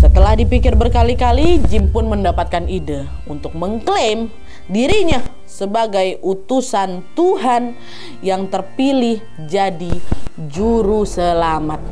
Setelah dipikir berkali-kali, Jim pun mendapatkan ide untuk mengklaim dirinya sebagai utusan Tuhan yang terpilih jadi juru selamat.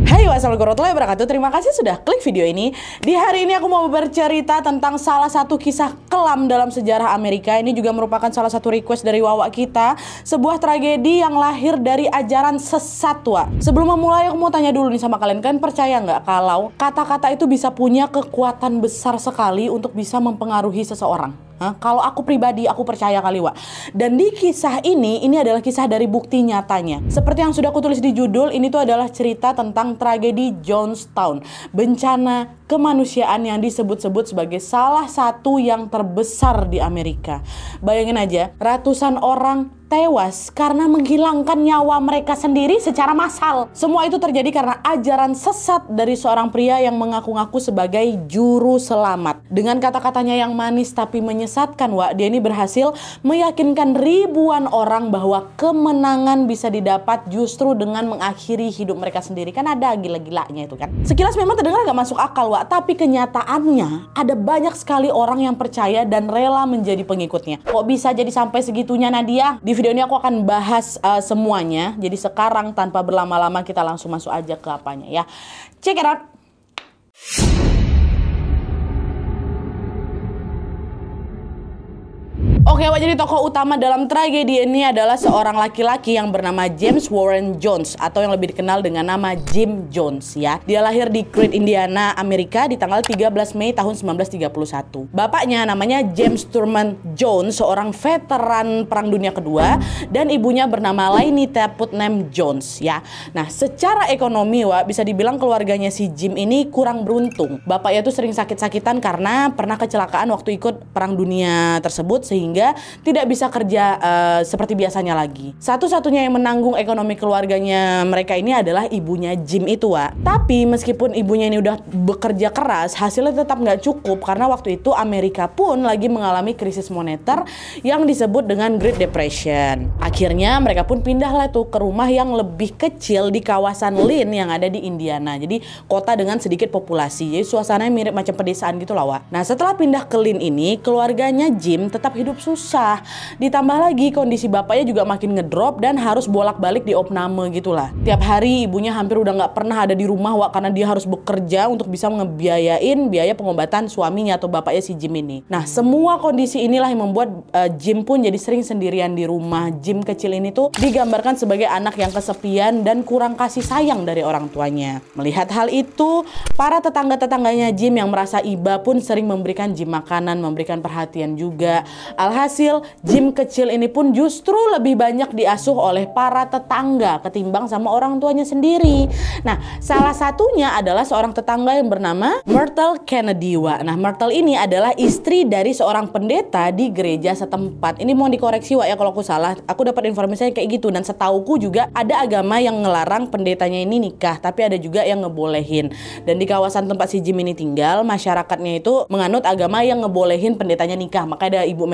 Hai, wassalamualaikum warahmatullahi wabarakatuh. Terima kasih sudah klik video ini. Di hari ini aku mau bercerita tentang salah satu kisah kelam dalam sejarah Amerika. Ini juga merupakan salah satu request dari Wawa kita. Sebuah tragedi yang lahir dari ajaran sesat, Wak. Sebelum memulai, aku mau tanya dulu nih sama kalian. Kalian percaya nggak kalau kata-kata itu bisa punya kekuatan besar sekali untuk bisa mempengaruhi seseorang? Kalau aku pribadi, aku percaya kali, Wak. Dan di kisah ini adalah kisah dari bukti nyatanya. Seperti yang sudah aku tulis di judul, ini tuh adalah cerita tentang tragedi Jonestown. Bencana kemanusiaan yang disebut-sebut sebagai salah satu yang terbesar di Amerika. Bayangin aja, ratusan orang tewas karena menghilangkan nyawa mereka sendiri secara massal. Semua itu terjadi karena ajaran sesat dari seorang pria yang mengaku-ngaku sebagai juru selamat. Dengan kata-katanya yang manis tapi menyesatkan, Wak, dia ini berhasil meyakinkan ribuan orang bahwa kemenangan bisa didapat justru dengan mengakhiri hidup mereka sendiri. Kan ada gila-gilanya itu kan. Sekilas memang terdengar gak masuk akal, Wak, tapi kenyataannya ada banyak sekali orang yang percaya dan rela menjadi pengikutnya. Kok bisa jadi sampai segitunya, Nadia? Di video ini aku akan bahas semuanya. Jadi sekarang tanpa berlama-lama kita langsung masuk aja ke apanya ya. Check it out. Oke, jadi tokoh utama dalam tragedi ini adalah seorang laki-laki yang bernama James Warren Jones atau yang lebih dikenal dengan nama Jim Jones ya. Dia lahir di Creed, Indiana, Amerika di tanggal 13 Mei tahun 1931. Bapaknya namanya James Thurman Jones, seorang veteran Perang Dunia Kedua, dan ibunya bernama Lainita Putnam Jones ya. Nah, secara ekonomi, Wak, bisa dibilang keluarganya si Jim ini kurang beruntung. Bapaknya tuh sering sakit-sakitan karena pernah kecelakaan waktu ikut Perang Dunia tersebut sehingga tidak bisa kerja seperti biasanya lagi. Satu-satunya yang menanggung ekonomi keluarganya mereka ini adalah ibunya Jim itu, Wak. Tapi meskipun ibunya ini udah bekerja keras, hasilnya tetap nggak cukup karena waktu itu Amerika pun lagi mengalami krisis moneter yang disebut dengan Great Depression. Akhirnya mereka pun pindahlah tuh ke rumah yang lebih kecil di kawasan Lynn yang ada di Indiana. Jadi kota dengan sedikit populasi. Jadi suasananya mirip macam pedesaan gitu lah, Wak. Nah, setelah pindah ke Lynn ini, keluarganya Jim tetap hidup susah. Ditambah lagi kondisi bapaknya juga makin ngedrop dan harus bolak-balik di opname gitulah. Tiap hari ibunya hampir udah nggak pernah ada di rumah, Wak, karena dia harus bekerja untuk bisa ngebiayain biaya pengobatan suaminya atau bapaknya si Jim ini. Nah, semua kondisi inilah yang membuat Jim pun jadi sering sendirian di rumah. Jim kecil ini tuh digambarkan sebagai anak yang kesepian dan kurang kasih sayang dari orang tuanya. Melihat hal itu, para tetangga-tetangganya Jim yang merasa iba pun sering memberikan Jim makanan, memberikan perhatian juga. Alhasil, Jim kecil ini pun justru lebih banyak diasuh oleh para tetangga ketimbang sama orang tuanya sendiri. Nah, salah satunya adalah seorang tetangga yang bernama Myrtle Kennedy, Wak. Nah, Myrtle ini adalah istri dari seorang pendeta di gereja setempat. Ini mohon dikoreksi, Wak, ya kalau aku salah. Aku dapat informasinya kayak gitu, dan setauku juga ada agama yang ngelarang pendetanya ini nikah, tapi ada juga yang ngebolehin. Dan di kawasan tempat si Jim ini tinggal, masyarakatnya itu menganut agama yang ngebolehin pendetanya nikah. Maka ada Ibu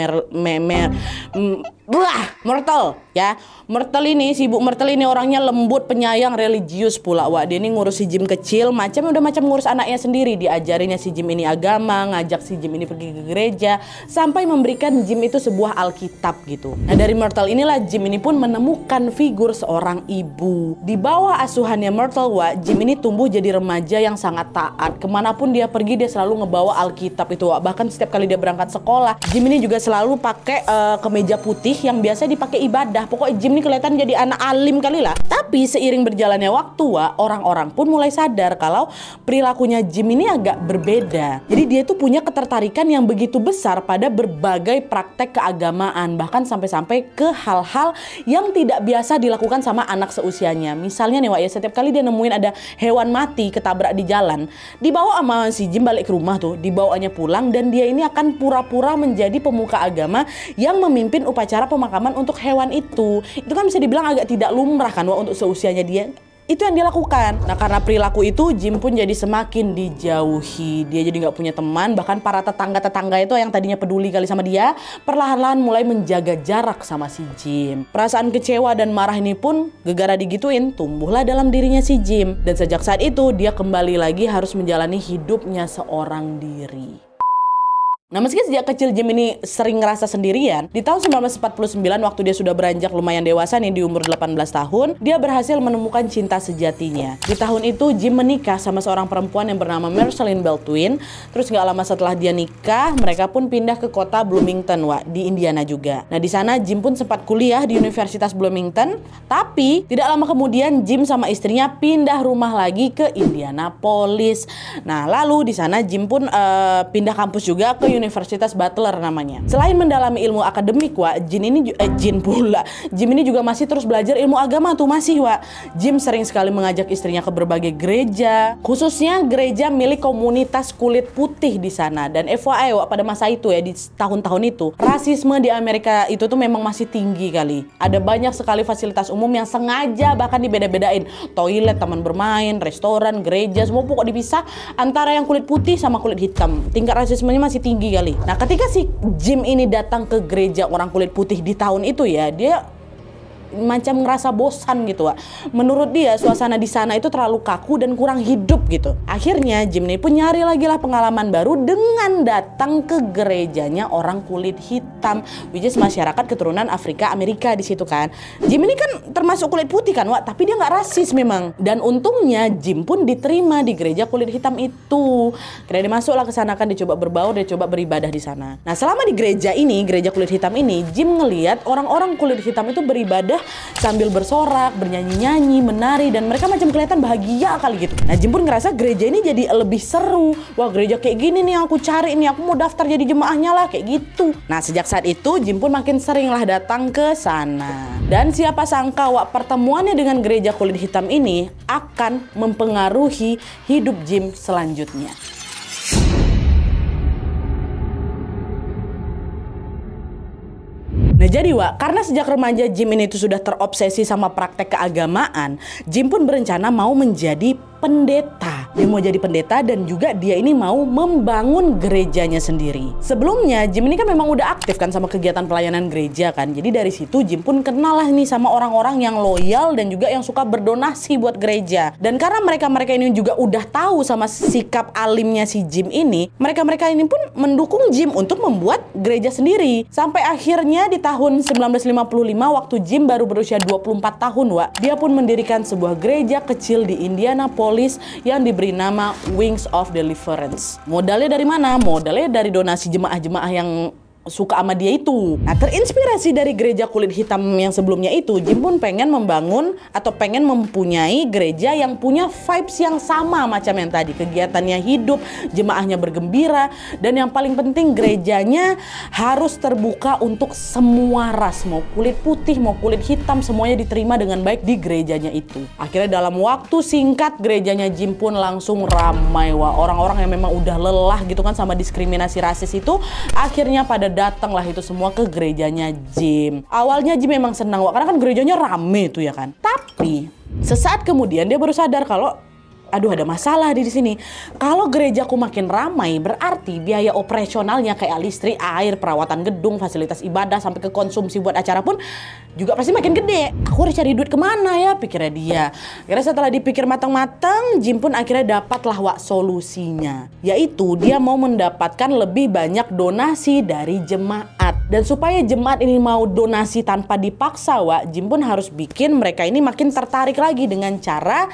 Myrtle ya. Myrtle ini, si Ibu Myrtle ini orangnya lembut, penyayang, religius pula, Wak. Dia ini ngurus si Jim kecil udah macam ngurus anaknya sendiri. Diajarinnya si Jim ini agama, ngajak si Jim ini pergi ke gereja, sampai memberikan Jim itu sebuah Alkitab gitu. Nah, dari Myrtle inilah Jim ini pun menemukan figur seorang ibu. Di bawah asuhannya Myrtle, Wak, Jim ini tumbuh jadi remaja yang sangat taat. Kemanapun dia pergi, dia selalu ngebawa Alkitab itu, Wak. Bahkan setiap kali dia berangkat sekolah, Jim ini juga selalu pakai kemeja putih yang biasa dipakai ibadah. Pokoknya Jim ini kelihatan jadi anak alim kali lah. Tapi seiring berjalannya waktu, Wak, orang-orang pun mulai sadar kalau perilakunya Jim ini agak berbeda. Jadi dia tuh punya ketertarikan yang begitu besar pada berbagai praktek keagamaan, bahkan sampai-sampai ke hal-hal yang tidak biasa dilakukan sama anak seusianya. Misalnya nih, Wak, ya, setiap kali dia nemuin ada hewan mati ketabrak di jalan, dibawa sama si Jim balik ke rumah tuh, dibawanya pulang, dan dia ini akan pura-pura menjadi pemuka agama yang memimpin upacara pemakaman untuk hewan itu. Itu kan bisa dibilang agak tidak lumrah kan, Wak, untuk seusianya dia. Itu yang dia lakukan. Nah, karena perilaku itu, Jim pun jadi semakin dijauhi. Dia jadi nggak punya teman. Bahkan para tetangga-tetangga itu yang tadinya peduli kali sama dia, perlahan-lahan mulai menjaga jarak sama si Jim. Perasaan kecewa dan marah ini pun gegara digituin, tumbuhlah dalam dirinya si Jim. Dan sejak saat itu, dia kembali lagi harus menjalani hidupnya seorang diri. Nah, meski sejak kecil Jim ini sering ngerasa sendirian, di tahun 1949 waktu dia sudah beranjak lumayan dewasa nih di umur 18 tahun, dia berhasil menemukan cinta sejatinya. Di tahun itu Jim menikah sama seorang perempuan yang bernama Marceline Baldwin. Terus nggak lama setelah dia nikah, mereka pun pindah ke kota Bloomington, di Indiana juga. Nah, di sana Jim pun sempat kuliah di Universitas Bloomington, tapi tidak lama kemudian Jim sama istrinya pindah rumah lagi ke Indianapolis. Nah, lalu di sana Jim pun pindah kampus juga ke Universitas Butler namanya. Selain mendalami ilmu akademik, Jim ini juga masih terus belajar ilmu agama tuh masih, Jim sering sekali mengajak istrinya ke berbagai gereja, khususnya gereja milik komunitas kulit putih di sana. Dan FYI, pada masa itu ya, di tahun-tahun itu, rasisme di Amerika itu tuh memang masih tinggi kali. Ada banyak sekali fasilitas umum yang sengaja bahkan dibeda-bedain. Toilet, taman bermain, restoran, gereja, semua pokok dipisah antara yang kulit putih sama kulit hitam. Tingkat rasismenya masih tinggi kali. Nah, ketika si Jim ini datang ke gereja orang kulit putih di tahun itu ya, dia macam ngerasa bosan gitu, Menurut dia suasana di sana itu terlalu kaku dan kurang hidup gitu. Akhirnya Jim ini pun nyari lagi lah pengalaman baru dengan datang ke gerejanya orang kulit hitam, which is masyarakat keturunan Afrika Amerika di situ kan. Jim ini kan termasuk kulit putih kan, tapi dia nggak rasis memang. Dan untungnya Jim pun diterima di gereja kulit hitam itu. Kira dia masuklah ke sana kan, dia coba berbaur, dia coba beribadah di sana. Nah, selama di gereja ini, gereja kulit hitam ini, Jim ngelihat orang-orang kulit hitam itu beribadah sambil bersorak, bernyanyi-nyanyi, menari, dan mereka macam kelihatan bahagia kali gitu. Nah, Jim pun ngerasa gereja ini jadi lebih seru. Wah, gereja kayak gini nih aku cari nih, aku mau daftar jadi jemaahnya lah, kayak gitu. Nah, sejak saat itu Jim pun makin sering lah datang ke sana. Dan siapa sangka pertemuannya dengan gereja kulit hitam ini akan mempengaruhi hidup Jim selanjutnya. Nah, jadi karena sejak remaja Jim ini tuh sudah terobsesi sama praktek keagamaan, Jim pun berencana mau menjadi pendeta. Dia mau jadi pendeta dan juga dia ini mau membangun gerejanya sendiri. Sebelumnya Jim ini kan memang udah aktif kan sama kegiatan pelayanan gereja kan. Jadi dari situ Jim pun kenal lah nih sama orang-orang yang loyal dan juga yang suka berdonasi buat gereja. Dan karena mereka-mereka ini juga udah tahu sama sikap alimnya si Jim ini, mereka-mereka ini pun mendukung Jim untuk membuat gereja sendiri. Sampai akhirnya di tahun 1955 waktu Jim baru berusia 24 tahun, dia pun mendirikan sebuah gereja kecil di Indianapolis yang diberi nama Wings of Deliverance. Modalnya dari mana? Modalnya dari donasi jemaah-jemaah yang suka sama dia itu. Nah, terinspirasi dari gereja kulit hitam yang sebelumnya itu, Jim pun pengen membangun atau pengen mempunyai gereja yang punya vibes yang sama macam yang tadi. Kegiatannya hidup, jemaahnya bergembira, dan yang paling penting gerejanya harus terbuka untuk semua ras, mau kulit putih, mau kulit hitam, semuanya diterima dengan baik di gerejanya itu. Akhirnya dalam waktu singkat gerejanya Jim pun langsung ramai, orang-orang yang memang udah lelah gitu kan sama diskriminasi rasis itu, akhirnya pada datanglah itu semua ke gerejanya Jim. Awalnya Jim memang senang, karena kan gerejanya rame tuh ya kan. Tapi sesaat kemudian dia baru sadar kalau aduh, ada masalah di sini. Kalau gerejaku makin ramai, berarti biaya operasionalnya kayak listrik, air, perawatan gedung, fasilitas ibadah, sampai ke konsumsi buat acara pun juga pasti makin gede. Aku harus cari duit kemana ya, pikirnya dia. Akhirnya setelah dipikir matang-matang, Jim pun akhirnya dapatlah solusinya. Yaitu dia mau mendapatkan lebih banyak donasi dari jemaat. Dan supaya jemaat ini mau donasi tanpa dipaksa, Jim pun harus bikin mereka ini makin tertarik lagi dengan cara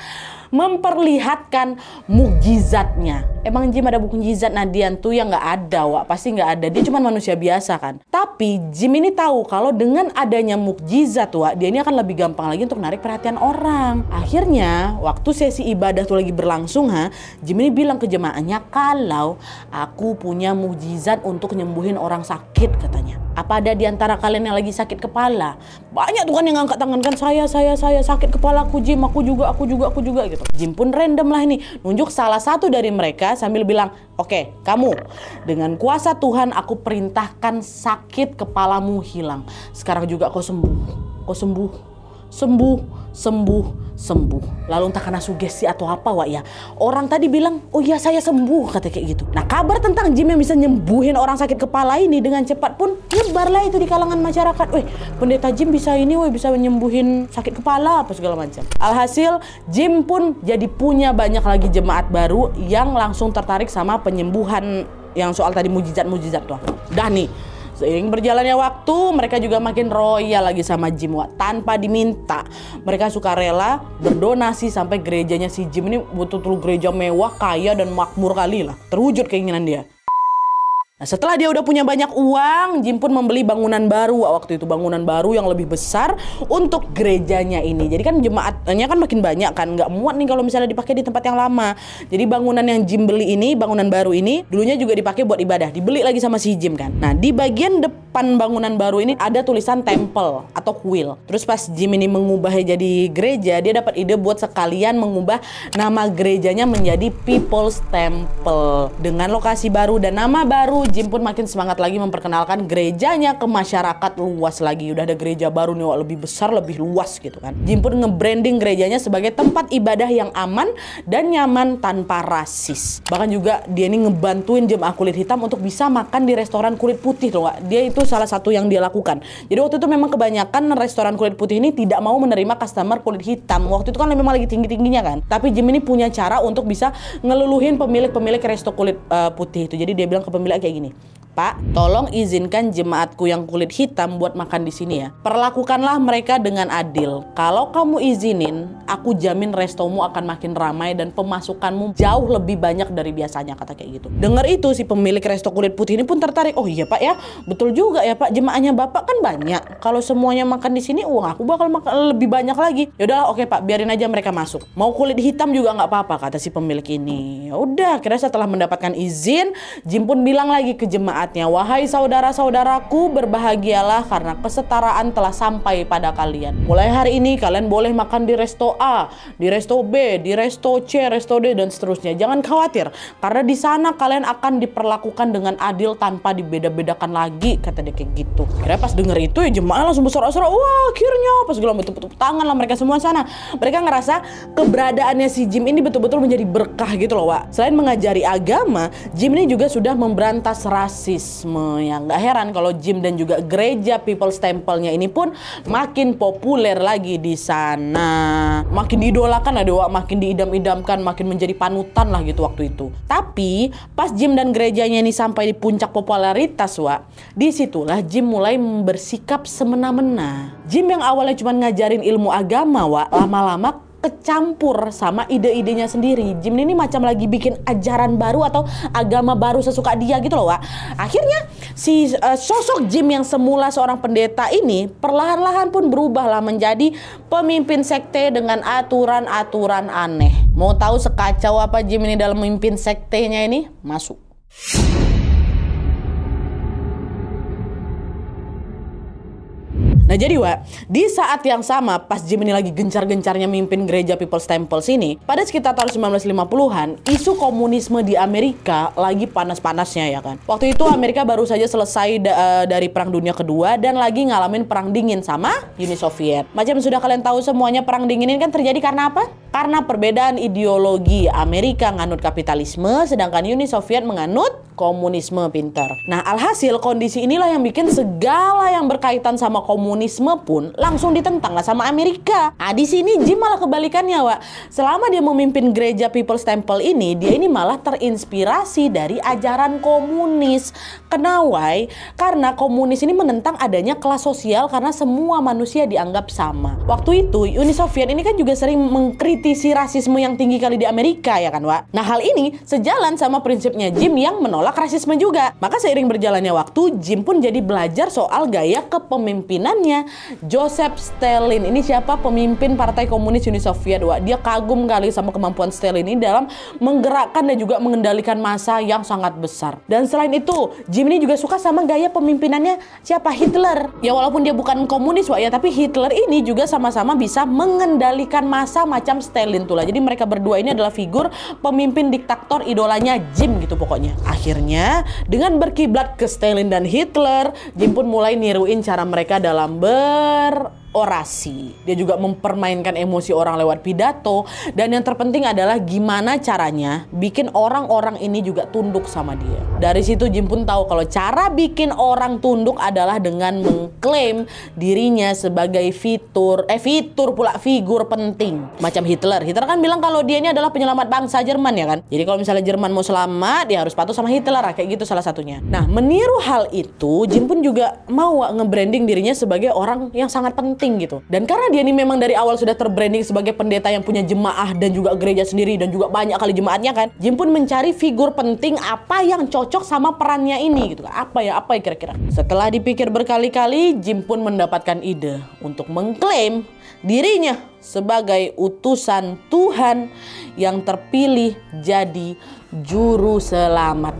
memperlihatkan mukjizatnya. Emang Jim ada mukjizat Nadian tuh yang nggak ada, pasti nggak ada. Dia cuma manusia biasa kan. Tapi Jim ini tahu kalau dengan adanya mukjizat, dia ini akan lebih gampang lagi untuk narik perhatian orang. Akhirnya waktu sesi ibadah tuh lagi berlangsung, Jim ini bilang ke jemaahnya kalau aku punya mukjizat untuk nyembuhin orang sakit katanya. Apa ada di antara kalian yang lagi sakit kepala? Banyak tuh kan yang ngangkat tangan kan, saya sakit kepalaku Jim, aku juga gitu. Jim pun random lah ini nunjuk salah satu dari mereka sambil bilang, oke, kamu dengan kuasa Tuhan aku perintahkan sakit kepalamu hilang. Sekarang juga kau sembuh. sembuh. Lalu entah karena sugesti atau apa Wak ya, orang tadi bilang, oh iya saya sembuh, kata kayak gitu. Nah kabar tentang Jim yang bisa nyembuhin orang sakit kepala ini dengan cepat pun nyebarlah itu di kalangan masyarakat. Weh, pendeta Jim bisa ini, bisa nyembuhin sakit kepala apa segala macam. Alhasil Jim pun jadi punya banyak lagi jemaat baru yang langsung tertarik sama penyembuhan yang soal tadi mujizat-mujizat tuh. Dah nih, seiring berjalannya waktu, mereka juga makin royal lagi sama Jim Wak. Tanpa diminta, mereka suka rela berdonasi sampai gerejanya si Jim ini betul-betul gereja mewah, kaya dan makmur kali lah. Terwujud keinginan dia. Nah, setelah dia udah punya banyak uang, Jim pun membeli bangunan baru waktu itu, bangunan baru yang lebih besar untuk gerejanya ini. Jadi kan jemaatnya kan makin banyak kan, nggak muat nih kalau misalnya dipakai di tempat yang lama. Jadi bangunan yang Jim beli ini, bangunan baru ini, dulunya juga dipakai buat ibadah, dibeli lagi sama si Jim kan. Nah di bagian depan bangunan baru ini ada tulisan temple atau kuil. Terus pas Jim ini mengubahnya jadi gereja, dia dapat ide buat sekalian mengubah nama gerejanya menjadi People's Temple dengan lokasi baru dan nama baru. Jim pun makin semangat lagi memperkenalkan gerejanya ke masyarakat luas lagi. Udah ada gereja baru nih, lebih besar, lebih luas gitu kan. Jim pun nge-branding gerejanya sebagai tempat ibadah yang aman dan nyaman tanpa rasis. Bahkan juga dia ini ngebantuin jemaah kulit hitam untuk bisa makan di restoran kulit putih loh. Dia itu salah satu yang dia lakukan. Jadi waktu itu memang kebanyakan restoran kulit putih ini tidak mau menerima customer kulit hitam. Waktu itu kan memang lagi tinggi-tingginya kan. Tapi Jim ini punya cara untuk bisa ngeluluhin pemilik-pemilik resto kulit putih itu. Jadi dia bilang ke pemilik kayak gini, Pak, tolong izinkan jemaatku yang kulit hitam buat makan di sini ya. Perlakukanlah mereka dengan adil. Kalau kamu izinin, aku jamin restomu akan makin ramai dan pemasukanmu jauh lebih banyak dari biasanya, kata kayak gitu. Dengar itu si pemilik resto kulit putih ini pun tertarik. Oh iya Pak ya, betul juga ya Pak. Jemaahnya Bapak kan banyak. Kalau semuanya makan di sini, uang aku bakal makan lebih banyak lagi. Yaudahlah, oke Pak, biarin aja mereka masuk. Mau kulit hitam juga nggak apa-apa, kata si pemilik ini. Ya udah, kira setelah mendapatkan izin, Jim pun bilang lagi ke jemaatnya, wahai saudara-saudaraku, berbahagialah karena kesetaraan telah sampai pada kalian. Mulai hari ini kalian boleh makan di resto A, di resto B, di resto C, resto D dan seterusnya. Jangan khawatir, karena di sana kalian akan diperlakukan dengan adil tanpa dibeda-bedakan lagi, kata dia kayak gitu. Kira pas denger itu ya jemaah langsung bersorak-sorak, wah akhirnya pas gelom betul-betul tangan lah mereka semua sana. Mereka ngerasa keberadaannya si Jim ini betul-betul menjadi berkah gitu loh Wak. Selain mengajari agama, Jim ini juga sudah memberantas rasisme. Ya nggak heran kalau Jim dan juga gereja People's Temple-nya ini pun makin populer lagi di sana. Makin diidolakan lah Wak, makin diidam-idamkan, makin menjadi panutan lah gitu waktu itu. Tapi pas Jim dan gerejanya ini sampai di puncak popularitas Wak, disitulah Jim mulai bersikap semena-mena. Jim yang awalnya cuma ngajarin ilmu agama Wak, lama-lama kecampur sama ide-idenya sendiri. Jim ini macam lagi bikin ajaran baru atau agama baru sesuka dia gitu loh Wak. Akhirnya si sosok Jim yang semula seorang pendeta ini perlahan-lahan pun berubahlah menjadi pemimpin sekte dengan aturan-aturan aneh. Mau tahu sekacau apa Jim ini dalam memimpin sektenya ini? Masuk. Nah jadi Wak, di saat yang sama pas Jim ini lagi gencar-gencarnya mimpin gereja People's Temple sini, pada sekitar tahun 1950-an, isu komunisme di Amerika lagi panas-panasnya ya kan. Waktu itu Amerika baru saja selesai dari Perang Dunia Kedua dan lagi ngalamin perang dingin sama Uni Soviet. Macam sudah kalian tahu semuanya, perang dingin ini kan terjadi karena apa? Karena perbedaan ideologi. Amerika nganut kapitalisme, sedangkan Uni Soviet menganut komunisme pintar. Nah alhasil kondisi inilah yang bikin segala yang berkaitan sama komunisme pun langsung ditentang lah sama Amerika. Nah di sini Jim malah kebalikannya Wak. Selama dia memimpin gereja People's Temple ini, dia ini malah terinspirasi dari ajaran komunis. Kenapa? Karena komunis ini menentang adanya kelas sosial karena semua manusia dianggap sama. Waktu itu Uni Soviet ini kan juga sering mengkritisi rasisme yang tinggi kali di Amerika ya kan Wak. Nah hal ini sejalan sama prinsipnya Jim yang menolak rasisme juga. Maka seiring berjalannya waktu, Jim pun jadi belajar soal gaya kepemimpinannya Joseph Stalin. Ini siapa? Pemimpin Partai Komunis Uni Soviet Wak. Dia kagum kali sama kemampuan Stalin ini dalam menggerakkan dan juga mengendalikan massa yang sangat besar. Dan selain itu, Jim ini juga suka sama gaya pemimpinannya siapa? Hitler. Ya walaupun dia bukan komunis Wak ya, tapi Hitler ini juga sama-sama bisa mengendalikan massa macam Stalin tuh lah. Jadi mereka berdua ini adalah figur pemimpin diktator idolanya Jim gitu pokoknya. Akhirnya dengan berkiblat ke Stalin dan Hitler, Jim pun mulai niruin cara mereka dalam orasi. Dia juga mempermainkan emosi orang lewat pidato. Dan yang terpenting adalah gimana caranya bikin orang-orang ini juga tunduk sama dia. Dari situ Jim pun tahu kalau cara bikin orang tunduk adalah dengan mengklaim dirinya sebagai figur penting. Macam Hitler. Hitler kan bilang kalau dia ini adalah penyelamat bangsa Jerman ya kan. Jadi kalau misalnya Jerman mau selamat, dia harus patuh sama Hitler, kayak gitu salah satunya. Nah, meniru hal itu, Jim pun juga mau nge-branding dirinya sebagai orang yang sangat penting gitu. Dan karena dia ini memang dari awal sudah terbranding sebagai pendeta yang punya jemaah dan juga gereja sendiri dan juga banyak kali jemaatnya kan, Jim pun mencari figur penting apa yang cocok sama perannya ini gitu kan. Apa ya kira-kira. Setelah dipikir berkali-kali, Jim pun mendapatkan ide untuk mengklaim dirinya sebagai utusan Tuhan yang terpilih jadi juru selamat.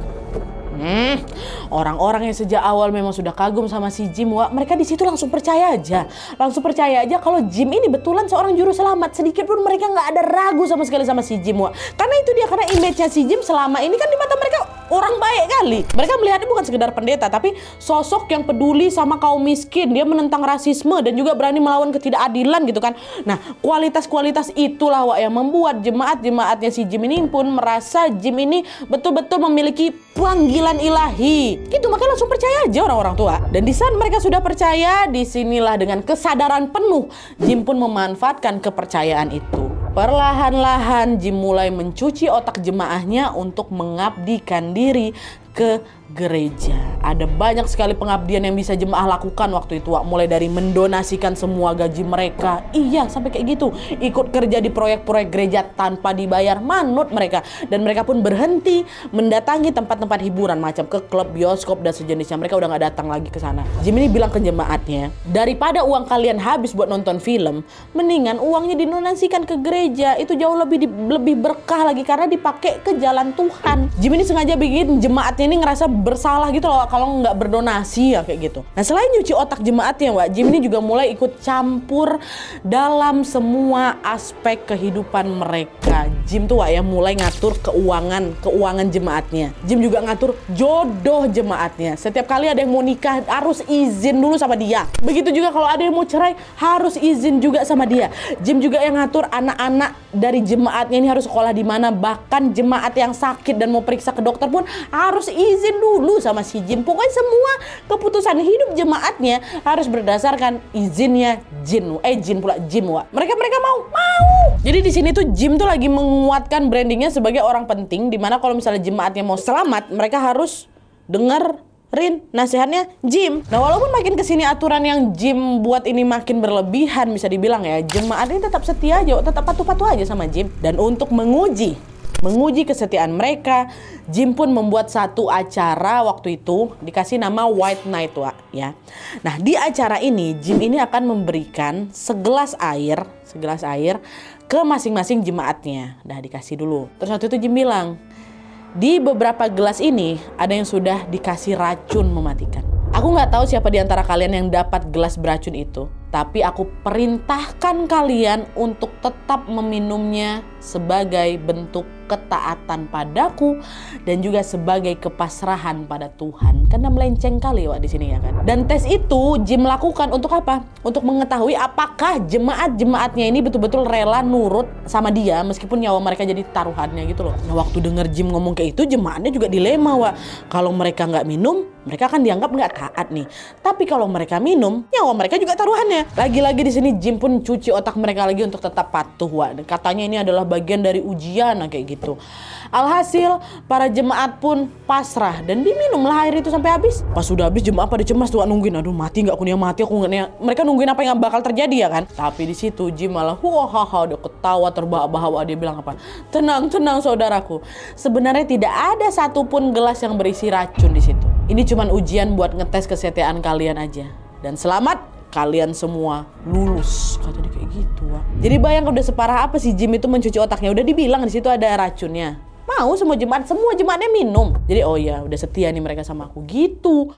Orang-orang yang sejak awal memang sudah kagum sama si Jim, mereka di situ langsung percaya aja kalau Jim ini betulan seorang juru selamat. Sedikit pun mereka nggak ada ragu sama sekali sama si Jim, karena itu dia, karena image-nya si Jim selama ini kan di mata mereka orang baik kali. Mereka melihatnya bukan sekedar pendeta, tapi sosok yang peduli sama kaum miskin. Dia menentang rasisme dan juga berani melawan ketidakadilan gitu kan. Nah, kualitas-kualitas itulah yang membuat jemaat-jemaatnya si Jim ini pun merasa Jim ini betul-betul memiliki panggilan ilahi. Gitu, makanya langsung percaya aja orang-orang tua. Dan di saat mereka sudah percaya, disinilah dengan kesadaran penuh Jim pun memanfaatkan kepercayaan itu. Perlahan-lahan Jim mulai mencuci otak jemaahnya untuk mengabdikan diri ke gereja. Ada banyak sekali pengabdian yang bisa jemaah lakukan waktu itu, mulai dari mendonasikan semua gaji mereka, sampai kayak gitu, ikut kerja di proyek-proyek gereja tanpa dibayar, manut mereka. Dan mereka pun berhenti mendatangi tempat-tempat hiburan macam ke klub, bioskop dan sejenisnya. Mereka udah gak datang lagi ke sana. Jim ini bilang ke jemaatnya, daripada uang kalian habis buat nonton film, mendingan uangnya didonasikan ke gereja. Itu jauh lebih berkah lagi karena dipakai ke jalan Tuhan. Jim ini sengaja bikin jemaatnya ini ngerasa bersalah gitu loh kalau nggak berdonasi kayak gitu. Nah, selain nyuci otak jemaatnya, Jim ini juga mulai ikut campur dalam semua aspek kehidupan mereka. Jim tuh mulai ngatur keuangan jemaatnya. Jim juga ngatur jodoh jemaatnya. Setiap kali ada yang mau nikah harus izin dulu sama dia. Begitu juga kalau ada yang mau cerai harus izin juga sama dia. Jim juga yang ngatur anak-anak dari jemaatnya ini harus sekolah di mana. Bahkan jemaat yang sakit dan mau periksa ke dokter pun harus izin dulu sama si Jim. Pokoknya semua keputusan hidup jemaatnya harus berdasarkan izinnya Jim. Mereka mau. Jadi di sini tuh Jim tuh lagi menguatkan brandingnya sebagai orang penting, dimana kalau misalnya jemaatnya mau selamat, mereka harus dengerin nasihatnya Jim. Nah, walaupun makin kesini aturan yang Jim buat ini makin berlebihan, bisa dibilang ya, jemaat ini tetap setia aja, tetap patuh-patuh aja sama Jim. Dan untuk menguji kesetiaan mereka, Jim pun membuat satu acara waktu itu dikasih nama White Night, ya. Nah, di acara ini Jim ini akan memberikan segelas air ke masing-masing jemaatnya. Nah, dikasih dulu. Terus waktu itu Jim bilang, di beberapa gelas ini ada yang sudah dikasih racun mematikan. Aku nggak tahu siapa di antara kalian yang dapat gelas beracun itu, tapi aku perintahkan kalian untuk tetap meminumnya sebagai bentuk ketaatan padaku dan juga sebagai kepasrahan pada Tuhan. Karena melenceng kali di sini ya kan. Dan tes itu Jim lakukan untuk apa? Untuk mengetahui apakah jemaat-jemaatnya ini betul-betul rela nurut sama dia meskipun nyawa mereka jadi taruhannya gitu loh. Nah, waktu denger Jim ngomong kayak itu, jemaatnya juga dilema, Kalau mereka nggak minum, mereka akan dianggap nggak taat nih. Tapi kalau mereka minum, nyawa mereka juga taruhannya. Lagi-lagi di sini Jim pun cuci otak mereka lagi untuk tetap patuh, Katanya ini adalah bagian dari ujian, kayak gitu. Alhasil para jemaat pun pasrah dan diminumlah air itu sampai habis. Pas sudah habis, jemaat pada cemas tuh, nungguin, aduh mati nggak, aku nggak. Mereka nungguin apa yang bakal terjadi ya kan. Tapi di situ Jim malah udah ketawa terbahak-bahak. Dia bilang apa? Tenang saudaraku. Sebenarnya tidak ada satupun gelas yang berisi racun di situ. Ini cuman ujian buat ngetes kesetiaan kalian aja. Dan selamat, kalian semua lulus. Kata dia kayak gitu, Jadi bayang udah separah apa sih Jim itu mencuci otaknya. Udah dibilang di situ ada racunnya. Mau semua jemaatnya minum. Jadi udah setia nih mereka sama aku gitu.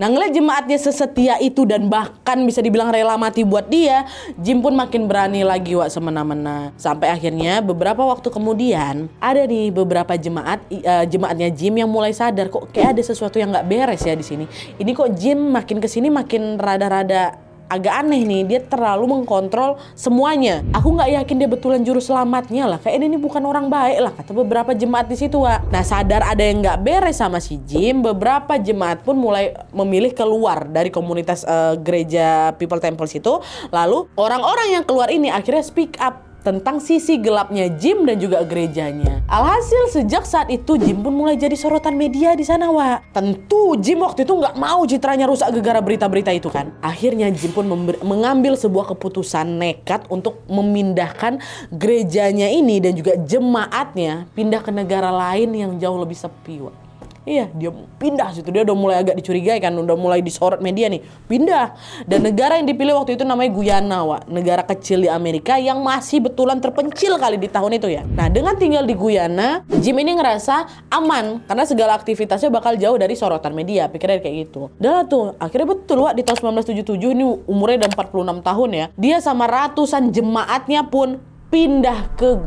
Nah, ngeliat jemaatnya sesetia itu dan bahkan bisa dibilang rela mati buat dia, Jim pun makin berani lagi semena-mena. Sampai akhirnya beberapa waktu kemudian ada nih beberapa jemaatnya Jim yang mulai sadar kok kayak ada sesuatu yang nggak beres ya di sini. Ini kok Jim makin kesini makin rada-rada agak aneh nih, dia terlalu mengkontrol semuanya. Aku nggak yakin dia betulan juru selamatnya lah. Kayak ini bukan orang baik lah, kata beberapa jemaat di situ, Wak. Nah, sadar ada yang nggak beres sama si Jim, beberapa jemaat pun mulai memilih keluar dari komunitas gereja People Temples itu. Lalu orang-orang yang keluar ini akhirnya speak up tentang sisi gelapnya Jim dan juga gerejanya. Alhasil sejak saat itu Jim pun mulai jadi sorotan media di sana, Wak. Tentu Jim waktu itu nggak mau citranya rusak gara-gara berita-berita itu kan. Akhirnya Jim pun mengambil sebuah keputusan nekat untuk memindahkan gerejanya ini dan juga jemaatnya pindah ke negara lain yang jauh lebih sepi, Wak. Iya, dia pindah situ. Dia udah mulai agak dicurigai kan, udah mulai disorot media nih. Pindah. Dan negara yang dipilih waktu itu namanya Guyana, Wak. Negara kecil di Amerika yang masih betulan terpencil kali di tahun itu ya. Nah, dengan tinggal di Guyana, Jim ini ngerasa aman karena segala aktivitasnya bakal jauh dari sorotan media. Pikirnya kayak gitu. Udah tuh, akhirnya betul, Wak, di tahun 1977 ini umurnya udah 46 tahun ya. Dia sama ratusan jemaatnya pun pindah ke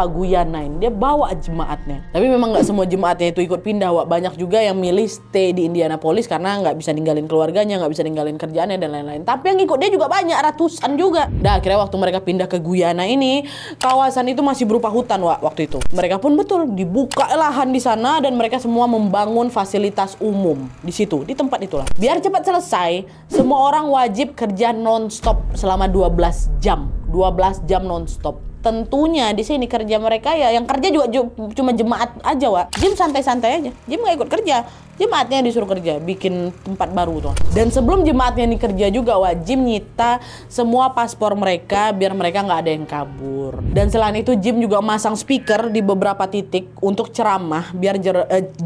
Guyana ini. Dia bawa jemaatnya. Tapi memang nggak semua jemaatnya itu ikut pindah, Wak. Banyak juga yang milih stay di Indianapolis karena nggak bisa ninggalin keluarganya, nggak bisa ninggalin kerjaannya dan lain-lain. Tapi yang ikut dia juga banyak, ratusan juga. Nah, akhirnya waktu mereka pindah ke Guyana ini, kawasan itu masih berupa hutan, Wak, waktu itu. Mereka pun betul dibuka lahan di sana dan mereka semua membangun fasilitas umum di situ, di tempat itulah. Biar cepat selesai, semua orang wajib kerja non-stop selama 12 jam. 12 jam non-stop. Tentunya di sini kerja mereka ya yang kerja juga cuma jemaat aja, Wak. Jim santai-santai aja. Jim nggak ikut kerja. Jemaatnya disuruh kerja, bikin tempat baru tuh. Dan sebelum jemaatnya ini kerja juga, Wak, Jim nyita semua paspor mereka biar mereka nggak ada yang kabur. Dan selain itu Jim juga masang speaker di beberapa titik untuk ceramah biar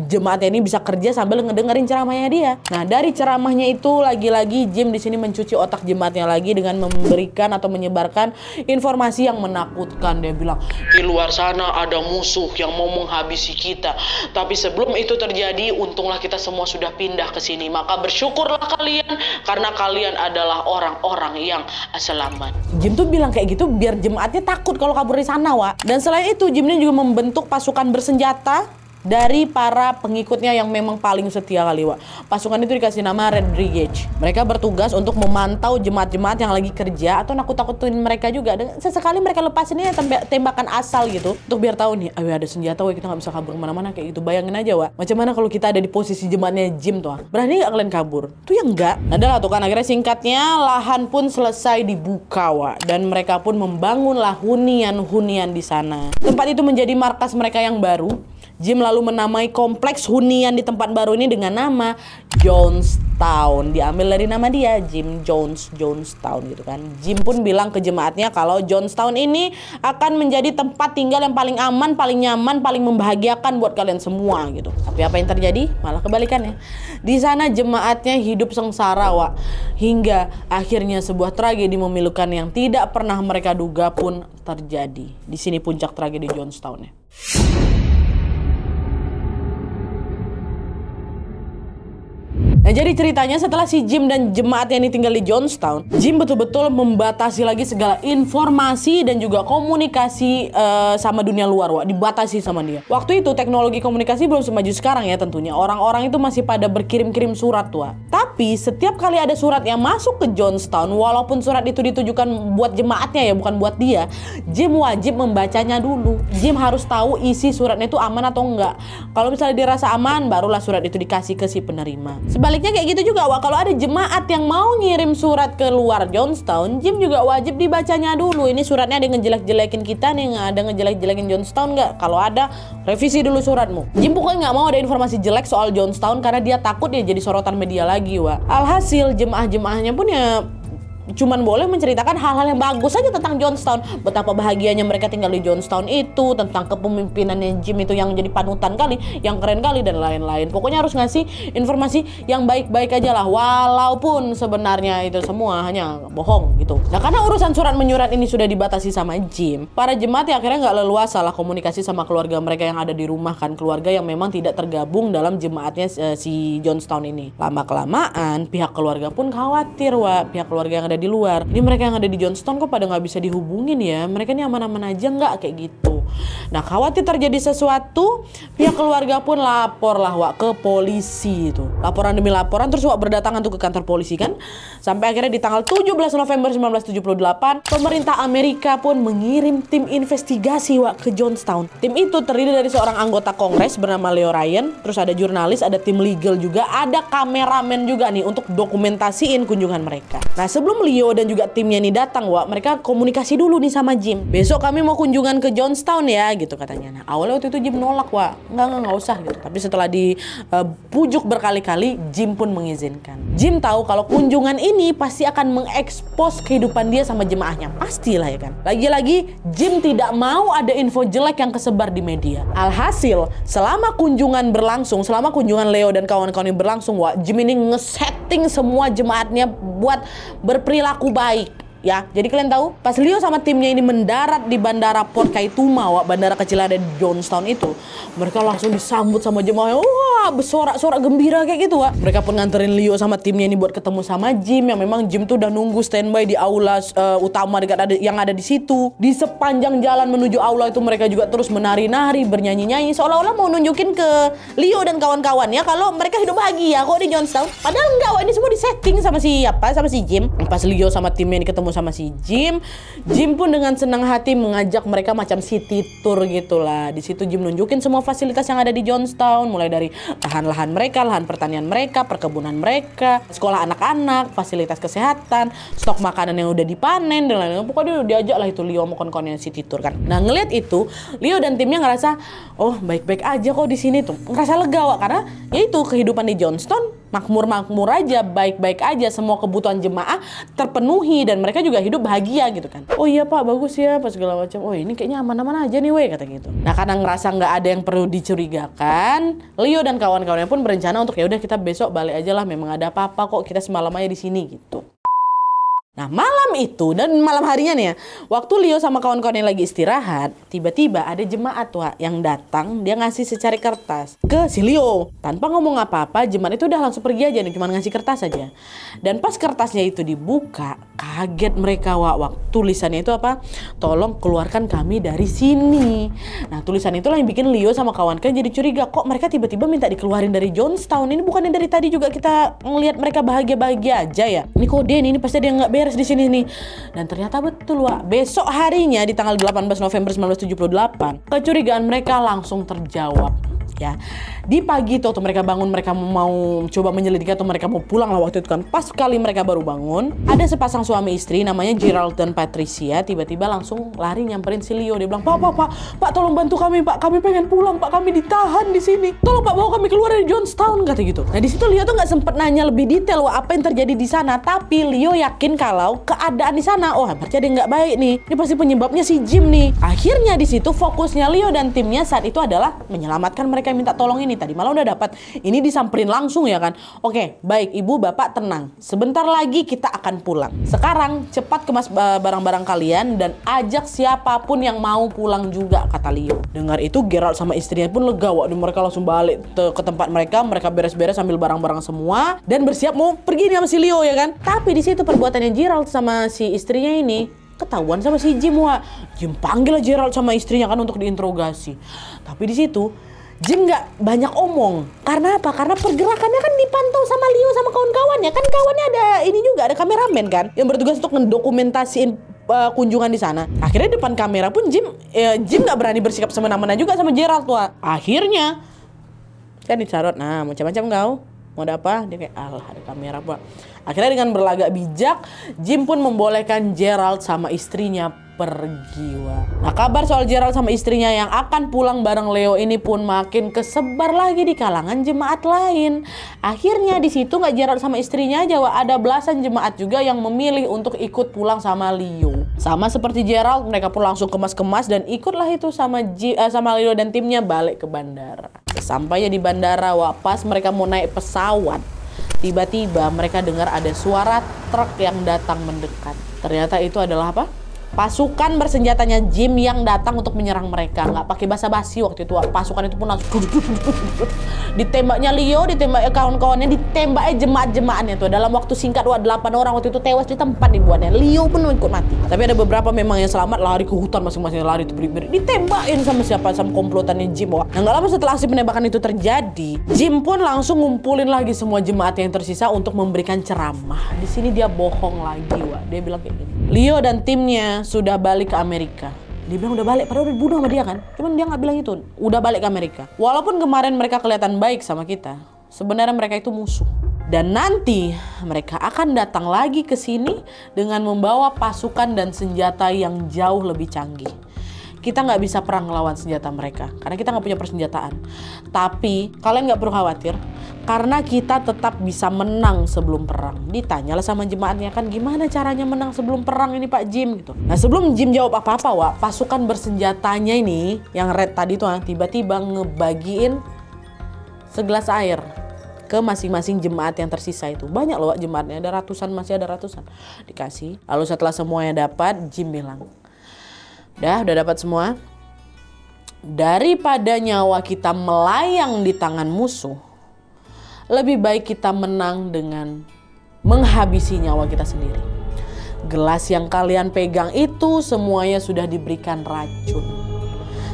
jemaatnya ini bisa kerja sambil ngedengerin ceramahnya dia. Nah, dari ceramahnya itu lagi-lagi Jim di sini mencuci otak jemaatnya lagi dengan memberikan atau menyebarkan informasi yang menakutkan. Dia bilang, di luar sana ada musuh yang mau menghabisi kita. Tapi sebelum itu terjadi, untunglah kita semua sudah pindah ke sini. Maka bersyukurlah kalian karena kalian adalah orang-orang yang selamat. Jim tuh bilang kayak gitu biar jemaatnya takut kalau kabur di sana, Wak. Dan selain itu Jim ini juga membentuk pasukan bersenjata dari para pengikutnya yang memang paling setia kali, Wak. Pasukan itu dikasih nama Red Brigade. Mereka bertugas untuk memantau jemaat-jemaat yang lagi kerja atau nakut-nakutin mereka juga. Dan sesekali mereka lepasin ya tembakan asal gitu untuk biar tahu nih, ayo ada senjata, Wak, kita nggak bisa kabur kemana-mana kayak gitu. Bayangin aja, Wak, macam mana kalau kita ada di posisi jemaatnya Jim tuh, Wak. Berani nggak kalian kabur? Tuh ya enggak. Adalah tuh kan akhirnya singkatnya lahan pun selesai dibuka, Wak. Dan mereka pun membangunlah hunian-hunian di sana. Tempat itu menjadi markas mereka yang baru. Jim lalu menamai kompleks hunian di tempat baru ini dengan nama Jonestown. Diambil dari nama dia, Jim Jonestown gitu kan. Jim pun bilang ke jemaatnya kalau Jonestown ini akan menjadi tempat tinggal yang paling aman, paling nyaman, paling membahagiakan buat kalian semua gitu. Tapi apa yang terjadi? Malah kebalikannya. Di sana jemaatnya hidup sengsara, Wak. Hingga akhirnya sebuah tragedi memilukan yang tidak pernah mereka duga pun terjadi. Di sini puncak tragedi Jonestown-nya. Nah, jadi ceritanya setelah si Jim dan jemaatnya ini tinggal di Jonestown, Jim betul-betul membatasi lagi segala informasi dan juga komunikasi sama dunia luar, Wak. Dibatasi sama dia. Waktu itu teknologi komunikasi belum semaju sekarang ya tentunya. Orang-orang itu masih pada berkirim-kirim surat, Wak. Tapi setiap kali ada surat yang masuk ke Jonestown, walaupun surat itu ditujukan buat jemaatnya ya, bukan buat dia, Jim wajib membacanya dulu. Jim harus tahu isi suratnya itu aman atau enggak. Kalau misalnya dirasa aman, barulah surat itu dikasih ke si penerima. Sebaliknya kayak gitu juga, Wak. Kalau ada jemaat yang mau ngirim surat ke luar Jonestown, Jim juga wajib dibacanya dulu. Ini suratnya ada ngejelek-jelekin kita nih, nggak ada ngejelek-jelekin Jonestown nggak? Kalau ada, revisi dulu suratmu. Jim pokoknya nggak mau ada informasi jelek soal Jonestown karena dia takut dia jadi sorotan media lagi, Wak. Alhasil jemaah-jemaahnya pun ya cuman boleh menceritakan hal-hal yang bagus aja tentang Jonestown. Betapa bahagianya mereka tinggal di Jonestown itu, tentang kepemimpinannya Jim itu yang jadi panutan kali, yang keren kali dan lain-lain. Pokoknya harus ngasih informasi yang baik-baik aja lah, walaupun sebenarnya itu semua hanya bohong gitu. Nah, karena urusan surat menyurat ini sudah dibatasi sama Jim, para jemaat ya akhirnya nggak leluasa lah komunikasi sama keluarga mereka yang ada di rumah kan, keluarga yang memang tidak tergabung dalam jemaatnya si Jonestown ini. Lama-kelamaan pihak keluarga pun khawatir, Wak. Pihak keluarga yang ada di luar, ini mereka yang ada di Jonestown kok pada nggak bisa dihubungin ya, mereka ini aman-aman aja nggak kayak gitu. Nah, khawatir terjadi sesuatu, pihak keluarga pun lapor lah Wak ke polisi itu. Laporan demi laporan terus Wak berdatangan tuh ke kantor polisi kan. Sampai akhirnya di tanggal 17 November 1978, pemerintah Amerika pun mengirim tim investigasi Wak ke Johnstown. Tim itu terdiri dari seorang anggota Kongres bernama Leo Ryan, terus ada jurnalis, ada tim legal juga, ada kameramen juga nih untuk dokumentasiin kunjungan mereka. Nah, sebelum Leo dan juga timnya nih datang Wak, mereka komunikasi dulu nih sama Jim. Besok kami mau kunjungan ke Johnstown ya gitu katanya. Nah, awalnya waktu itu Jim nolak Wak, nggak usah gitu. Tapi setelah dipujuk berkali-kali, Jim pun mengizinkan. Jim tahu kalau kunjungan ini pasti akan mengekspos kehidupan dia sama jemaahnya, pastilah ya kan. Lagi-lagi Jim tidak mau ada info jelek yang kesebar di media. Alhasil selama kunjungan berlangsung, selama kunjungan Leo dan kawan-kawan ini berlangsung Wak, Jim ini nge-setting semua jemaatnya buat berperilaku baik. Ya, jadi kalian tahu pas Leo sama timnya ini mendarat di bandara Port Kaituma, Wak, bandara kecil ada di Johnstown itu, mereka langsung disambut sama jemaahnya, wah bersorak-sorak gembira kayak gitu Wak. Mereka pun nganterin Leo sama timnya ini buat ketemu sama Jim, yang memang Jim tuh udah nunggu standby di aula utama yang ada di situ. Di sepanjang jalan menuju aula itu mereka juga terus menari-nari, bernyanyi-nyanyi, seolah-olah mau nunjukin ke Leo dan kawan-kawannya kalau mereka hidup bahagia kok di Johnstown. Padahal enggak Wak, ini semua disetting sama si Jim. Pas Leo sama timnya ini ketemu sama si Jim, Jim pun dengan senang hati mengajak mereka macam city tour gitulah. Di situ Jim nunjukin semua fasilitas yang ada di Johnstown, mulai dari lahan-lahan mereka, lahan pertanian mereka, perkebunan mereka, sekolah anak-anak, fasilitas kesehatan, stok makanan yang udah dipanen dan lain-lain. Pokoknya diajak lah itu Leo sama kawan-kawannya city tour kan. Nah, ngeliat itu Leo dan timnya ngerasa, oh baik-baik aja kok di sini tuh, ngerasa lega Wak, karena ya itu kehidupan di Johnstown makmur-makmur aja, baik-baik aja, semua kebutuhan jemaah terpenuhi dan mereka juga hidup bahagia gitu kan. Oh iya Pak, bagus ya, pas segala macam. Oh ini kayaknya aman-aman aja nih weh, kata gitu. Nah, karena ngerasa nggak ada yang perlu dicurigakan, Leo dan kawan-kawannya pun berencana untuk ya udah kita besok balik aja lah, memang ada apa-apa kok, kita semalam aja di sini gitu. Nah, malam itu dan malam harinya nih ya, waktu Leo sama kawan-kawannya lagi istirahat, tiba-tiba ada jemaat Wak yang datang, dia ngasih secari kertas ke si Leo. Tanpa ngomong apa-apa, jemaat itu udah langsung pergi aja nih, cuma ngasih kertas aja. Dan pas kertasnya itu dibuka, kaget mereka Wak. Tulisannya itu apa? Tolong keluarkan kami dari sini. Nah, tulisan itulah yang bikin Leo sama kawan-kawan jadi curiga, kok mereka tiba-tiba minta dikeluarin dari Johnstown? Ini bukannya dari tadi juga kita ngelihat mereka bahagia-bahagia aja ya? Ini kode ini pasti ada yang nggak beres di sini nih. Dan ternyata betul Wak, besok harinya di tanggal 18 November 1978 kecurigaan mereka langsung terjawab ya. Di pagi itu waktu mereka bangun, mereka mau coba menyelidiki atau mereka mau pulang lah waktu itu kan. Pas sekali mereka baru bangun, ada sepasang suami istri namanya Gerald dan Patricia tiba-tiba langsung lari nyamperin si Leo. Dia bilang, Pak, tolong bantu kami Pak, kami pengen pulang Pak, kami ditahan di sini. Tolong Pak, bawa kami keluar dari Johnstown, kata gitu. Nah, di situ Leo tuh nggak sempet nanya lebih detail Wak, apa yang terjadi di sana, tapi Leo yakin kalau keadaan di sana, oh berarti ada yang nggak baik nih. Ini pasti penyebabnya si Jim nih. Akhirnya di situ fokusnya Leo dan timnya saat itu adalah menyelamatkan mereka yang minta tolong ini. Tadi malam udah dapat, ini disamperin langsung ya kan. Oke, baik ibu bapak tenang, sebentar lagi kita akan pulang. Sekarang cepat kemas barang-barang kalian dan ajak siapapun yang mau pulang juga, kata Leo. Dengar itu Gerald sama istrinya pun lega Wak. Mereka langsung balik ke tempat mereka beres-beres sambil barang-barang semua dan bersiap mau pergi nih sama si Leo ya kan. Tapi di situ perbuatannya Gerald sama si istrinya ini ketahuan sama si Jim Wak. Jim panggil Gerald sama istrinya kan untuk diinterogasi. Tapi di situ Jim nggak banyak omong. Karena apa? Karena pergerakannya kan dipantau sama Leo sama kawan-kawannya. Kan kawannya ada ini juga, ada kameramen kan yang bertugas untuk mendokumentasiin kunjungan di sana. Akhirnya depan kamera pun Jim nggak berani bersikap semena-mena juga sama Gerald Wak. Akhirnya kan dicarot, nah macam-macam kau mau ada apa? Dia kayak ada kamera Pak. Akhirnya dengan berlagak bijak, Jim pun membolehkan Gerald sama istrinya pergi Wak. Nah, kabar soal Gerald sama istrinya yang akan pulang bareng Leo ini pun makin kesebar lagi di kalangan jemaat lain. Akhirnya di situ nggak Gerald sama istrinya aja Wak, ada belasan jemaat juga yang memilih untuk ikut pulang sama Leo. Sama seperti Gerald, mereka pun langsung kemas-kemas dan ikutlah itu sama Leo dan timnya balik ke bandara. Sesampainya di bandara Wak, pas mereka mau naik pesawat, tiba-tiba mereka dengar ada suara truk yang datang mendekat. Ternyata itu adalah apa? pasukan bersenjatanya Jim yang datang untuk menyerang mereka. Nggak pakai basa-basi waktu itu. Pasukan itu pun langsung ditembaknya Leo, ditembaknya kawan-kawannya, ditembaknya jemaat-jemaatnya tuh. Dalam waktu singkat 8 orang waktu itu tewas di tempat dibuatnya. Leo pun ikut mati. Tapi ada beberapa memang yang selamat, lari ke hutan masing-masing, lari itu beri-beri. Ditembakin sama siapa? Sama komplotannya Jim. Nah, nggak lama setelah aksi penembakan itu terjadi, Jim pun langsung ngumpulin lagi semua jemaat yang tersisa untuk memberikan ceramah. Di sini dia bohong lagi, wah. Dia bilang kayak gini. Leo dan timnya sudah balik ke Amerika. Dia bilang udah balik, padahal udah dibunuh sama dia kan. Cuman dia nggak bilang itu, udah balik ke Amerika. Walaupun kemarin mereka kelihatan baik sama kita, sebenarnya mereka itu musuh. Dan nanti mereka akan datang lagi ke sini dengan membawa pasukan dan senjata yang jauh lebih canggih. Kita nggak bisa perang melawan senjata mereka, karena kita nggak punya persenjataan. Tapi kalian nggak perlu khawatir, karena kita tetap bisa menang sebelum perang. Ditanyalah sama jemaatnya kan, gimana caranya menang sebelum perang ini Pak Jim gitu. Nah sebelum Jim jawab apa-apa, Wak, pasukan bersenjatanya ini yang red tadi tuh tiba-tiba ngebagiin segelas air ke masing-masing jemaat yang tersisa itu. Banyak loh Wak, jemaatnya, ada ratusan, masih ada ratusan. Dikasih. Lalu setelah semuanya dapat, Jim bilang, udah dapat semua. Daripada nyawa kita melayang di tangan musuh, lebih baik kita menang dengan menghabisi nyawa kita sendiri. Gelas yang kalian pegang itu semuanya sudah diberikan racun.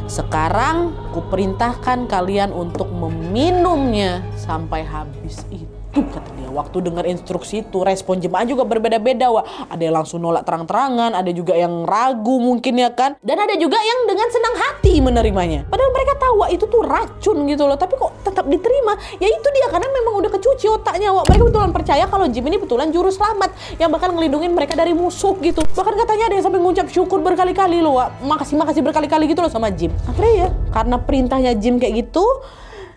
Sekarang kuperintahkan kalian untuk meminumnya sampai habis itu, kata dia. Waktu dengar instruksi itu, respon jemaah juga berbeda-beda, Wak. Ada yang langsung nolak terang-terangan, ada juga yang ragu mungkin ya kan. Dan ada juga yang dengan senang hati menerimanya. Padahal mereka tahu, Wak, itu tuh racun gitu loh. Tapi kok tetap diterima? Ya itu dia, karena memang udah kecuci otaknya, Wak. Mereka betulan percaya kalau Jim ini betulan juru selamat yang bakal ngelindungin mereka dari musuh gitu. Bahkan katanya ada yang sampai ngucap syukur berkali-kali loh, Wak. Makasih berkali-kali gitu loh sama Jim. Akhirnya ya, karena perintahnya Jim kayak gitu,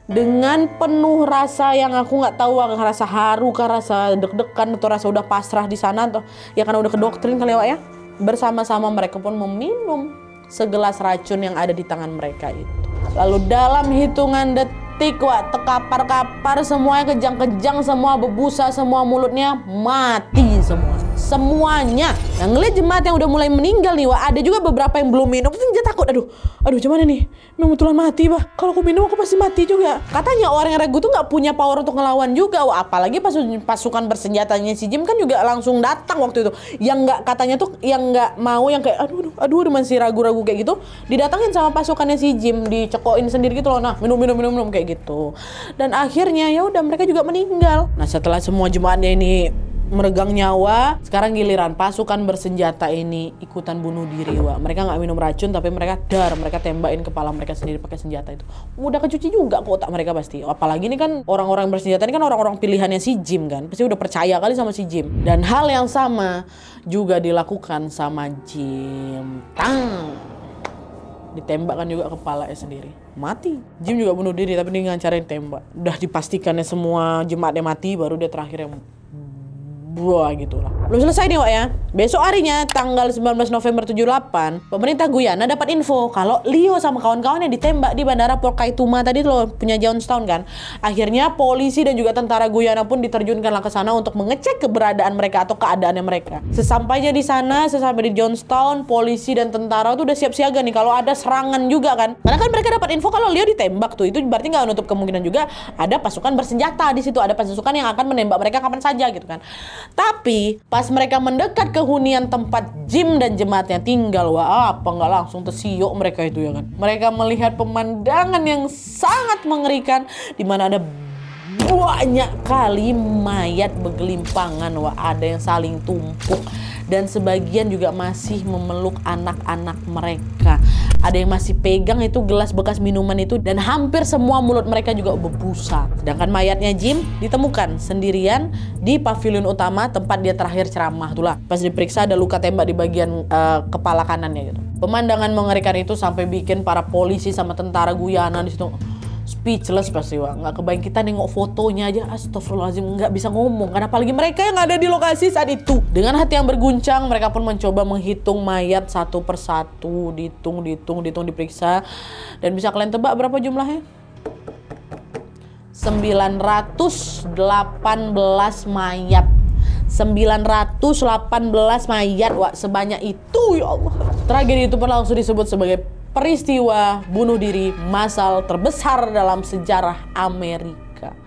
dengan penuh rasa yang aku nggak tahu, rasa haru kah, rasa deg-degan, atau rasa udah pasrah di sana, atau ya karena udah kedoktrin kali ya, Wak, ya. Bersama-sama mereka pun meminum segelas racun yang ada di tangan mereka itu. Lalu dalam hitungan detik, Wak, tekapar-kapar semuanya, kejang-kejang semua, berbusa semua, mulutnya mati semua. Semuanya. Yang ngeliat jemaat yang udah mulai meninggal nih, Wak, ada juga beberapa yang belum minum. Itu dia takut, aduh gimana nih? Memang betulan mati, Bah. Kalau aku minum aku pasti mati juga. Katanya orang yang ragu tuh nggak punya power untuk ngelawan juga, Wak. Apalagi pasukan bersenjatanya si Jim kan juga langsung datang waktu itu. Yang nggak, katanya tuh yang nggak mau, yang kayak aduh masih ragu-ragu kayak gitu, didatangin sama pasukannya si Jim, dicekokin sendiri gitu loh. Nah, minum kayak gitu. Dan akhirnya ya udah mereka juga meninggal. Nah, setelah semua jemaatnya ini meregang nyawa, sekarang giliran pasukan bersenjata ini ikutan bunuh diri, Wak. Mereka nggak minum racun, tapi mereka tembakin kepala mereka sendiri pakai senjata itu. Udah kecuci juga kok otak mereka pasti. Apalagi ini kan orang-orang bersenjata ini kan orang-orang pilihannya si Jim kan, pasti udah percaya kali sama si Jim. Dan hal yang sama juga dilakukan sama Jim. Ditembakkan juga kepalanya sendiri, mati. Jim juga bunuh diri, tapi dia ngancarin tembak. Udah dipastikannya semua jemaatnya mati, baru dia terakhir yang buah gitulah. Belum selesai nih, Wak, ya. Besok harinya tanggal 19 November 78, pemerintah Guyana dapat info kalau Leo sama kawan-kawannya ditembak di bandara Port Kaituma tadi loh, punya Johnstown kan. Akhirnya polisi dan juga tentara Guyana pun diterjunkanlah ke sana untuk mengecek keberadaan mereka atau keadaannya mereka. Sesampainya di sana, sesampai di Johnstown, polisi dan tentara tuh udah siap siaga nih kalau ada serangan juga kan. Karena kan mereka dapat info kalau Leo ditembak tuh, itu berarti nggak menutup kemungkinan juga ada pasukan bersenjata di situ, ada pasukan yang akan menembak mereka kapan saja gitu kan. Tapi pas mereka mendekat ke hunian tempat Jim dan jemaatnya tinggal, wah apa nggak langsung tersiok mereka itu ya kan. Mereka melihat pemandangan yang sangat mengerikan di mana ada banyak kali mayat bergelimpangan, wah ada yang saling tumpuk dan sebagian juga masih memeluk anak-anak mereka. Ada yang masih pegang itu gelas bekas minuman itu dan hampir semua mulut mereka juga berbusa. Sedangkan mayatnya Jim ditemukan sendirian di pavilion utama tempat dia terakhir ceramah itulah. Pas diperiksa ada luka tembak di bagian kepala kanannya gitu. Pemandangan mengerikan itu sampai bikin para polisi sama tentara Guyana di situ speechless pasti, Wak. Nggak kebayang, kita nengok fotonya aja astagfirullahaladzim nggak bisa ngomong kan, apalagi mereka yang ada di lokasi saat itu. Dengan hati yang berguncang mereka pun mencoba menghitung mayat satu persatu, dihitung, diperiksa. Dan bisa kalian tebak berapa jumlahnya? 918 mayat. 918 mayat, wak, sebanyak itu, ya Allah. Tragedi itu pun langsung disebut sebagai peristiwa bunuh diri massal terbesar dalam sejarah Amerika.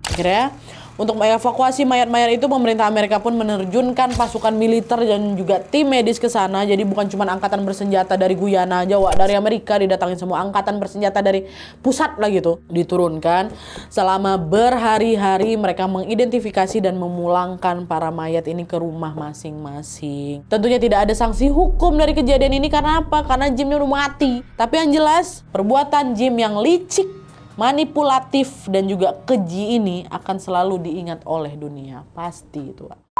Akhirnya, untuk mengevakuasi mayat-mayat itu, pemerintah Amerika pun menerjunkan pasukan militer dan juga tim medis ke sana. Jadi bukan cuma angkatan bersenjata dari Guyana aja, wak, dari Amerika didatangin semua angkatan bersenjata dari pusat lah gitu. Diturunkan selama berhari-hari, mereka mengidentifikasi dan memulangkan para mayat ini ke rumah masing-masing. Tentunya tidak ada sanksi hukum dari kejadian ini, karena apa? Karena Jimnya udah mati. Tapi yang jelas, perbuatan Jim yang licik, manipulatif, dan juga keji ini akan selalu diingat oleh dunia. Pasti itu, Wak.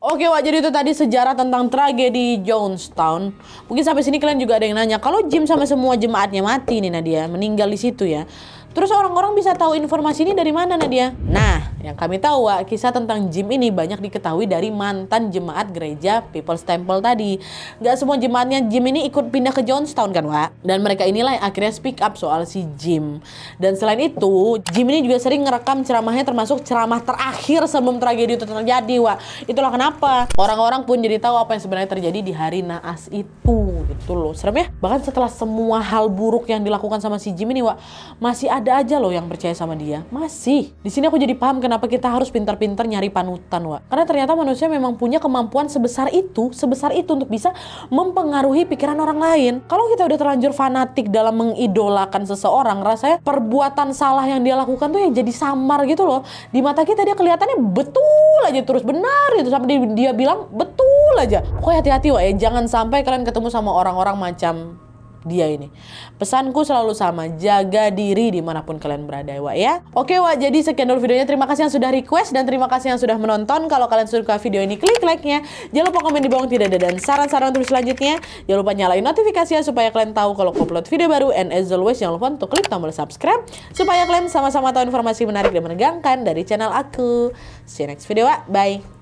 Oke, Wak, jadi itu tadi sejarah tentang tragedi Jonestown. Mungkin sampai sini kalian juga ada yang nanya, kalau Jim sama semua jemaatnya mati nih, Nadia, meninggal di situ ya. Terus orang-orang bisa tahu informasi ini dari mana, Nadia? Nah, yang kami tahu, Wak, kisah tentang Jim ini banyak diketahui dari mantan jemaat gereja People's Temple tadi. Gak semua jemaatnya Jim ini ikut pindah ke Jonestown kan, Wak? Dan mereka inilah yang akhirnya speak up soal si Jim. Dan selain itu, Jim ini juga sering ngerekam ceramahnya, termasuk ceramah terakhir sebelum tragedi itu terjadi, Wak. Itulah kenapa orang-orang pun jadi tahu apa yang sebenarnya terjadi di hari naas itu. Gitu loh, serem ya? Bahkan setelah semua hal buruk yang dilakukan sama si Jim ini, Wak, masih ada aja loh yang percaya sama dia. Masih. Di sini aku jadi paham kenapa kita harus pintar-pintar nyari panutan, Wak. Karena ternyata manusia memang punya kemampuan sebesar itu untuk bisa mempengaruhi pikiran orang lain. Kalau kita udah terlanjur fanatik dalam mengidolakan seseorang, rasanya perbuatan salah yang dia lakukan tuh ya jadi samar gitu loh. Di mata kita dia kelihatannya betul aja, terus benar gitu, sampai dia bilang betul aja. Pokoknya hati-hati, Wak, ya. Jangan sampai kalian ketemu sama orang-orang macam dia ini. Pesanku selalu sama, jaga diri dimanapun kalian berada, Wak, ya. Oke, Wak, jadi sekian dulu videonya. Terima kasih yang sudah request dan terima kasih yang sudah menonton. Kalau kalian suka video ini, klik like-nya. Jangan lupa komen di bawah tidak ada dan saran-saran untuk selanjutnya. Jangan lupa nyalain notifikasinya supaya kalian tahu kalau aku upload video baru. And as always, jangan lupa untuk klik tombol subscribe supaya kalian sama-sama tahu informasi menarik dan menegangkan dari channel aku. See you next video, Wak. Bye.